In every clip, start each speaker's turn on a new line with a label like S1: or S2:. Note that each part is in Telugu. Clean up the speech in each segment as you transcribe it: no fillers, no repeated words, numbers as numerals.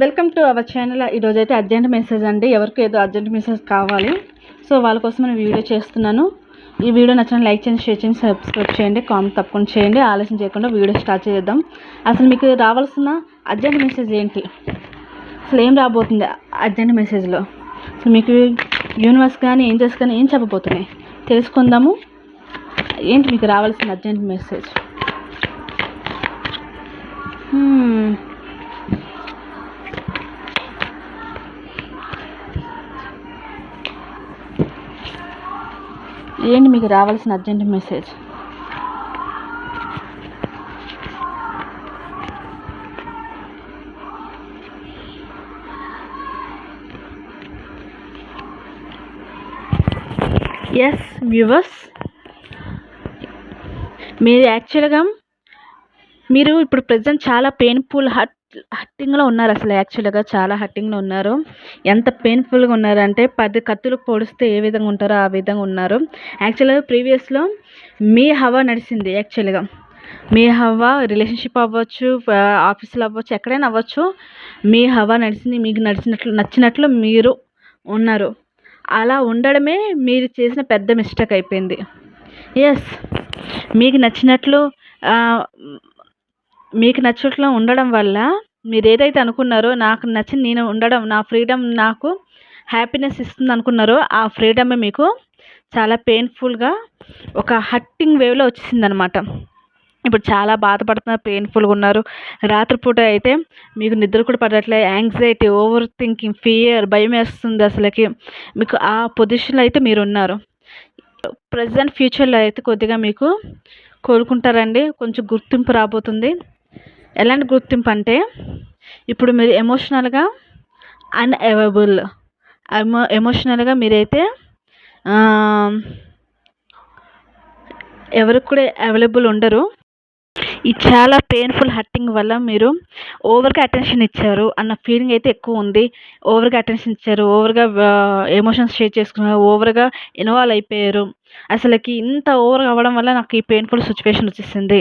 S1: Welcome to our channel. ఈరోజైతే అర్జెంట్ మెసేజ్ అండి. ఎవరికి ఏదో అర్జెంట్ మెసేజ్ కావాలి, సో వాళ్ళ కోసం నేను వీడియో చేస్తున్నాను. ఈ వీడియో నచ్చిన లైక్ చేయండి, షేర్ చేయండి, సబ్స్క్రైబ్ చేయండి, కామెంట్ తప్పకుండా చేయండి. ఆలస్యం చేయకుండా వీడియో స్టార్ట్ చేద్దాం. అసలు మీకు రావాల్సిన అర్జెంట్ మెసేజ్ ఏంటి, అసలు ఏం రాబోతుంది అర్జెంట్ మెసేజ్లో, అసలు మీకు యూనివర్స్ కానీ ఏంజెల్స్ కానీ ఏం చెప్పబోతున్నాయి తెలుసుకుందాము. ఏంటి మీకు రావాల్సిన అర్జెంట్ మెసేజ్? ఏంటి మీకు రావాల్సిన అర్జెంట్ మెసేజ్? ఎస్ వ్యూవర్స్, మీరు యాక్చువల్గా మీరు ఇప్పుడు ప్రజెంట్ చాలా పెయిన్ఫుల్ హట్టింగ్లో ఉన్నారు. అసలు యాక్చువల్గా చాలా హట్టింగ్లో ఉన్నారు. ఎంత పెయిన్ఫుల్గా ఉన్నారంటే 10 కత్తులకు పొడిస్తే ఏ విధంగా ఉంటారో ఆ విధంగా ఉన్నారు. యాక్చువల్గా ప్రీవియస్లో మీ హవా నడిచింది. యాక్చువల్గా మీ హవా రిలేషన్షిప్ అవ్వచ్చు, ఆఫీసులో అవ్వచ్చు, ఎక్కడైనా అవ్వచ్చు, మీ హవా నడిచింది. మీకు నచ్చినట్లు మీరు ఉన్నారు. అలా ఉండడమే మీరు చేసిన పెద్ద మిస్టేక్ అయిపోయింది. ఎస్, మీకు నచ్చినట్లు ఉండడం వల్ల మీరు ఏదైతే అనుకున్నారో, నాకు నచ్చింది నేను ఉండడం, నా ఫ్రీడమ్ నాకు హ్యాపీనెస్ ఇస్తుంది అనుకున్నారో, ఆ ఫ్రీడమే మీకు చాలా పెయిన్ఫుల్గా ఒక హట్టింగ్ వేవ్లో వచ్చేసిందనమాట. ఇప్పుడు చాలా బాధపడుతున్నారు, పెయిన్ఫుల్గా ఉన్నారు. రాత్రిపూట అయితే మీకు నిద్ర కూడా పడట్లేదు. యాంగ్జైటీ, ఓవర్ థింకింగ్, ఫియర్, భయం వేస్తుంది. అసలుకి మీకు ఆ పొజిషన్లో అయితే మీరు ఉన్నారు. ప్రజెంట్ ఫ్యూచర్లో అయితే కొద్దిగా మీకు కోలుకుంటారండి. కొంచెం గుర్తింపు రాబోతుంది. ఎలాంటి గుర్తింపు అంటే, ఇప్పుడు మీరు ఎమోషనల్గా అన్అవైలబుల్, ఎమోషనల్గా మీరైతే ఎవరికి కూడా అవైలబుల్ ఉండరు. ఈ చాలా పెయిన్ఫుల్ హట్టింగ్ వల్ల మీరు ఓవర్గా అటెన్షన్ ఇచ్చారు అన్న ఫీలింగ్ అయితే ఎక్కువ ఉంది. ఓవర్గా అటెన్షన్ ఇచ్చారు, ఓవర్గా ఎమోషన్స్ షేర్ చేసుకున్నారు, ఓవర్గా ఇన్వాల్వ్ అయిపోయారు. అసలుకి ఇంత ఓవర్గా అవ్వడం వల్ల నాకు ఈ పెయిన్ఫుల్ సిచ్యువేషన్ వచ్చేసింది.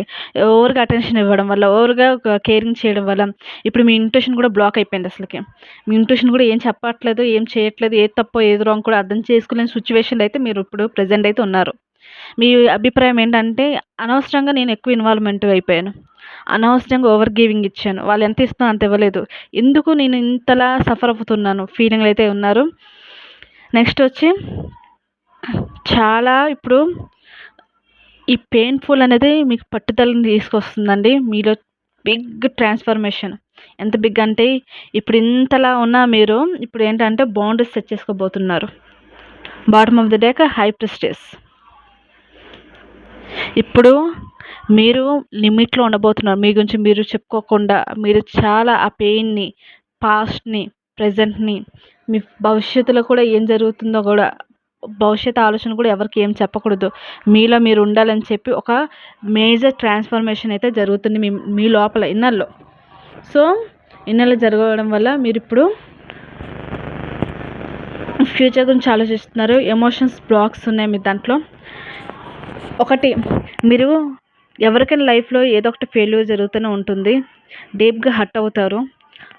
S1: ఓవర్గా అటెన్షన్ ఇవ్వడం వల్ల, ఓవర్గా కేరింగ్ చేయడం వల్ల ఇప్పుడు మీ ఇంట్యూషన్ కూడా బ్లాక్ అయిపోయింది. అసలుకి మీ ఇంట్యూషన్ కూడా ఏం చెప్పట్లేదు, ఏం చేయట్లేదు, ఏది తప్పో ఏది రాంగ్ కూడా అర్థం చేసుకోలేని సిచ్యువేషన్లో అయితే మీరు ఇప్పుడు ప్రజెంట్ అయితే ఉన్నారు. మీ అభిప్రాయం ఏంటంటే, అనవసరంగా నేను ఎక్కువ ఇన్వాల్వ్మెంట్ అయిపోయాను, అనవసరంగా ఓవర్ గివింగ్ ఇచ్చాను, వాళ్ళు ఎంత ఇస్తున్నా అంత ఇవ్వలేదు, ఎందుకు నేను ఇంతలా సఫర్ అవుతున్నాను ఫీలింగ్లు అయితే ఉన్నారు. నెక్స్ట్ వచ్చి చాలా ఇప్పుడు ఈ పెయిన్ఫుల్ అనేది మీకు పట్టుదలని తీసుకొస్తుందండి. మీలో బిగ్ ట్రాన్స్ఫర్మేషన్. ఎంత బిగ్ అంటే, ఇప్పుడు ఇంతలా ఉన్నా మీరు ఇప్పుడు ఏంటంటే బౌండరీస్ సెట్ చేసుకోబోతున్నారు. Bottom of the deck high priestess. ఇప్పుడు మీరు లిమిట్లో ఉండబోతున్నారు. మీ గురించి మీరు చెప్పుకోకుండా మీరు చాలా ఆ పెయిన్ని, పాస్ట్ని, ప్రజెంట్ని, మీ భవిష్యత్తులో కూడా ఏం జరుగుతుందో కూడా, భవిష్యత్తు ఆలోచన కూడా ఎవరికి ఏం చెప్పకూడదు. మీలో మీరు ఉండాలని చెప్పి ఒక మేజర్ ట్రాన్స్ఫర్మేషన్ అయితే జరుగుతుంది మీ లోపల, ఇన్నర్లో. సో ఇన్నర్లో జరగడం వల్ల మీరు ఇప్పుడు ఫ్యూచర్ గురించి ఆలోచిస్తున్నారు. ఎమోషన్స్ బ్లాక్స్ ఉన్నాయి మీ దాంట్లో. ఒకటి, మీరు ఎవరికైనా లైఫ్లో ఏదో ఒకటి ఫెయిల్యూర్ జరుగుతూనే ఉంటుంది. డీప్గా హట్ అవుతారు.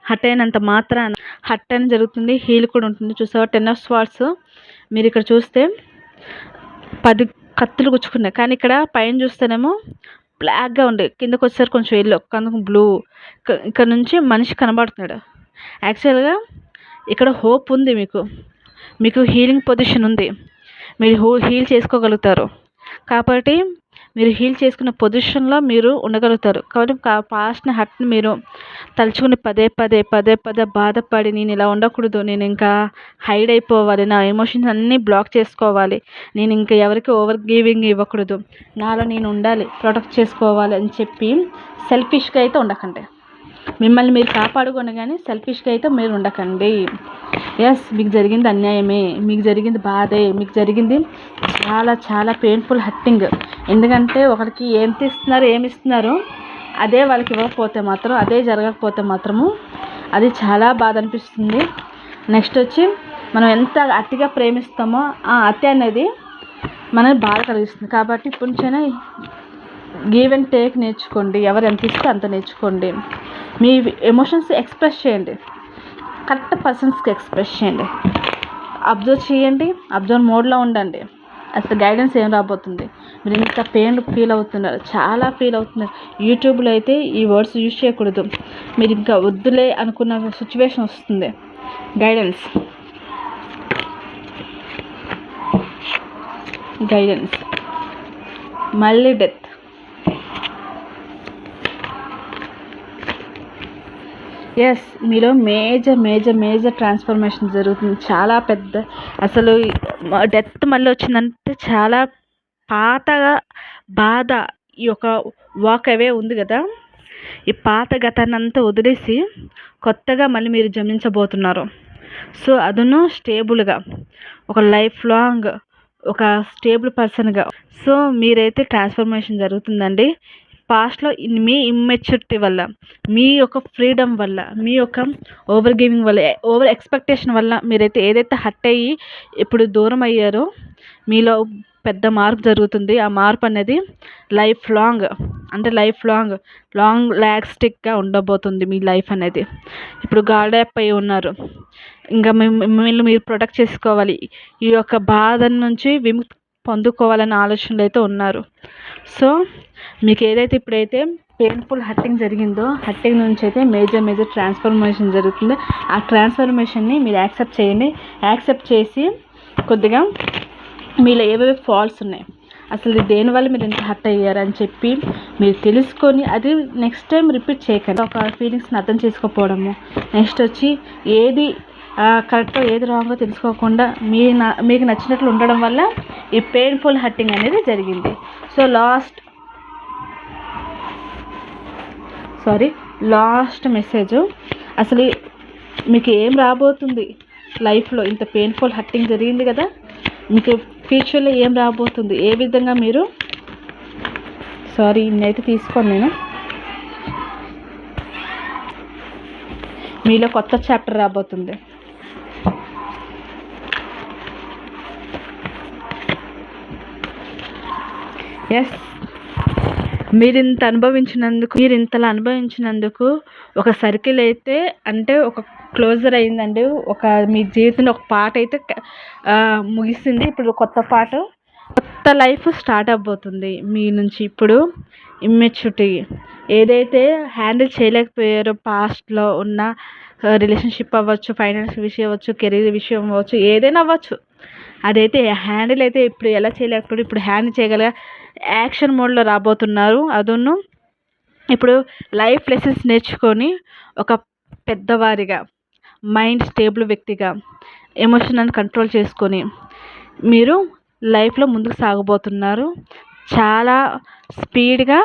S1: హట్ అయినంత మాత్రాన హట్ అని జరుగుతుంది, హీల్ కూడా ఉంటుంది. చూసావా 10 of Swords, మీరు ఇక్కడ చూస్తే 10 కత్తులు గుచ్చుకున్నాయి. కానీ ఇక్కడ పైన చూస్తేనేమో బ్లాక్గా ఉండే, కిందకు వచ్చేసరికి కొంచెం ఎల్లో, కనుక బ్లూ. ఇక్కడ నుంచి మనిషి కనబడుతున్నాడు. యాక్చువల్గా ఇక్కడ హోప్ ఉంది మీకు హీలింగ్ పొజిషన్ ఉంది. మీరు హీల్ చేసుకోగలుగుతారు. కాబట్టి మీరు హీల్ చేసుకున్న పొజిషన్లో మీరు ఉండగలుగుతారు. కాబట్టి పాస్ట్ని హట్ని మీరు తలుచుకుని పదే పదే బాధపడి, నేను ఇలా ఉండకూడదు, నేను ఇంకా హైడ్ అయిపోవాలి, నా ఎమోషన్స్ అన్నీ బ్లాక్ చేసుకోవాలి, నేను ఇంకా ఎవరికి ఓవర్ గివింగ్ ఇవ్వకూడదు, నాలో నేను ఉండాలి, ప్రొటెక్ట్ చేసుకోవాలి అని చెప్పి సెల్ఫిష్గా అయితే ఉండకండి. మిమ్మల్ని మీరు కాపాడుకోండి, కానీ సెల్ఫిష్గా అయితే మీరు ఉండకండి. ఎస్, మీకు జరిగింది అన్యాయమే, మీకు జరిగింది బాధే, మీకు జరిగింది చాలా చాలా పెయిన్ఫుల్ హట్టింగ్. ఎందుకంటే ఒకరికి ఏమి ఇస్తున్నారు అదే వాళ్ళకి ఇవ్వకపోతే మాత్రం, అదే జరగకపోతే మాత్రము అది చాలా బాధ అనిపిస్తుంది. నెక్స్ట్ వచ్చి మనం ఎంత అతిగా ప్రేమిస్తామో ఆ అతి అనేది మనని బాధ కలిగిస్తుంది. కాబట్టి ఇప్పుడు నుంచైనా గివ్ అండ్ టేక్ నేర్చుకోండి. ఎవరు ఎంత ఇస్తే అంత నేర్చుకోండి. మీ ఎమోషన్స్ ఎక్స్ప్రెస్ చేయండి. కరెక్ట్ పర్సన్స్కి ఎక్స్ప్రెస్ చేయండి. అబ్జర్వ్ చేయండి, అబ్జర్వ్ మోడ్లో ఉండండి. అసలు గైడెన్స్ ఏం రాబోతుంది. మీరు ఇంత పెయిన్ ఫీల్ అవుతున్నారు, చాలా ఫీల్ అవుతున్నారు. యూట్యూబ్లో అయితే ఈ వర్డ్స్ యూజ్ చేయకూడదు. మీరు ఇంకా వద్దులే అనుకున్న సిచ్యువేషన్ వస్తుంది. గైడెన్స్ మళ్ళీ డెత్. ఎస్, మీలో మేజర్ ట్రాన్స్ఫర్మేషన్ జరుగుతుంది. చాలా పెద్ద, అసలు డెత్ మళ్ళీ వచ్చిందంటే చాలా పాతగా బాధ. ఈ యొక్క వాక్ అవే ఉంది కదా, ఈ పాత గతాన్ని అంతా వదిలేసి కొత్తగా మళ్ళీ మీరు జన్మించబోతున్నారు. సో అదను స్టేబుల్గా, ఒక లైఫ్ లాంగ్ ఒక స్టేబుల్ పర్సన్గా. సో మీరైతే ట్రాన్స్ఫర్మేషన్ జరుగుతుందండి. పాస్ట్లో మీ ఇమ్మెచ్యూరిటీ వల్ల, మీ యొక్క ఫ్రీడమ్ వల్ల, మీ యొక్క ఓవర్ గివింగ్ వల్ల, ఓవర్ ఎక్స్పెక్టేషన్ వల్ల మీరైతే ఏదైతే హర్ట్ అయ్యి ఇప్పుడు దూరం అయ్యారో మీలో పెద్ద మార్పు జరుగుతుంది. ఆ మార్పు అనేది లైఫ్ లాంగ్, అంటే లాంగ్ లాస్టిక్గా ఉండబోతుంది మీ లైఫ్ అనేది. ఇప్పుడు గార్డప్ అయి ఉన్నారు, ఇంకా మిమ్మల్ని మీరు ప్రొటెక్ట్ చేసుకోవాలి, ఈ యొక్క బాధ నుంచి విముక్తి పొందుకోవాలనే ఆలోచనలు అయితే ఉన్నారు. సో మీకు ఏదైతే ఇప్పుడైతే పెయిన్ఫుల్ హర్టింగ్ జరిగిందో, హర్టింగ్ నుంచి అయితే మేజర్ ట్రాన్స్ఫర్మేషన్ జరుగుతుందో ఆ ట్రాన్స్ఫర్మేషన్ని మీరు యాక్సెప్ట్ చేయండి. యాక్సెప్ట్ చేసి కొద్దిగా మీలో ఏవేవి ఫాల్ట్స్ ఉన్నాయి, అసలు దేనివల్ల మీరు ఇంత హర్ట్ అయ్యారని చెప్పి మీరు తెలుసుకొని అది నెక్స్ట్ టైం రిపీట్ చేయకండి. ఒక ఫీలింగ్స్ని అర్థం చేసుకోకపోవడము, నెక్స్ట్ వచ్చి ఏది కరెక్టో ఏది రాంగో తెలుసుకోకుండా మీకు నచ్చినట్లు ఉండడం వల్ల ఈ పెయిన్ఫుల్ హర్టింగ్ అనేది జరిగింది. సో లాస్ట్ మెసేజ్, అసలు మీకు ఏం రాబోతుంది లైఫ్లో. ఇంత పెయిన్ఫుల్ హర్టింగ్ జరిగింది కదా, మీకు ఫ్యూచర్లో ఏం రాబోతుంది, ఏ విధంగా మీరు ఇన్నైతే తీసుకోండి. నేను మీలో కొత్త చాప్టర్ రాబోతుంది. ఎస్, మీరు ఇంతలా అనుభవించినందుకు ఒక సర్కిల్ అయితే, అంటే ఒక క్లోజర్ అయిందండి. ఒక మీ జీవితంలో ఒక పార్ట్ అయితే ముగిసింది. ఇప్పుడు కొత్త లైఫ్ స్టార్ట్ అవబోతుంది మీ నుంచి. ఇప్పుడు ఇమ్మెచ్యూరిటీ ఏదైతే హ్యాండిల్ చేయలేకపోయారో, పాస్ట్లో ఉన్న రిలేషన్షిప్ అవ్వచ్చు, ఫైనాన్స్ విషయం అవ్వచ్చు, కెరీర్ విషయం అవ్వచ్చు, ఏదైనా అవ్వచ్చు, అదైతే హ్యాండిల్ అయితే ఇప్పుడు ఎలా చేయలేకపోయారు, ఇప్పుడు హ్యాండిల్ చేయగల యాక్షన్ మోడ్లో రాబోతున్నారు. అదును ఇప్పుడు లైఫ్ లెసన్స్ నేర్చుకొని ఒక పెద్దవారిగా, మైండ్ స్టేబుల్ వ్యక్తిగా, ఎమోషనల్ కంట్రోల్ చేసుకొని మీరు లైఫ్లో ముందుకు సాగబోతున్నారు. చాలా స్పీడ్గా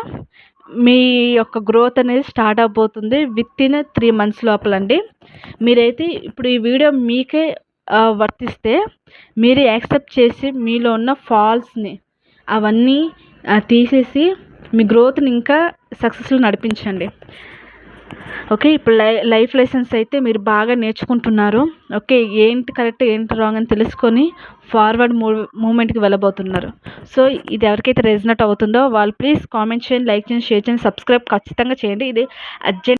S1: మీ యొక్క గ్రోత్ అనేది స్టార్ట్ అవబోతుంది వితిన్ 3 months లోపలండి. మీరైతే ఇప్పుడు ఈ వీడియో మీకే వర్తిస్తే మీరు యాక్సెప్ట్ చేసి మీలో ఉన్న ఫాల్స్ని అవన్నీ తీసేసి మీ గ్రోత్ని ఇంకా సక్సెస్లో నడిపించండి. ఓకే, ఇప్పుడు లైఫ్ లెసన్స్ అయితే మీరు బాగా నేర్చుకుంటున్నారు. ఓకే, ఏంటి కరెక్ట్ ఏంటి రాంగ్ అని తెలుసుకొని ఫార్వర్డ్ మూమెంట్కి వెళ్ళబోతున్నారు. సో ఇది ఎవరికైతే రెజనేట్ అవుతుందో వాళ్ళు ప్లీజ్ కామెంట్ చేయండి, లైక్ చేయండి, షేర్ చేయండి, సబ్స్క్రైబ్ ఖచ్చితంగా చేయండి. ఇది అర్జెంట్.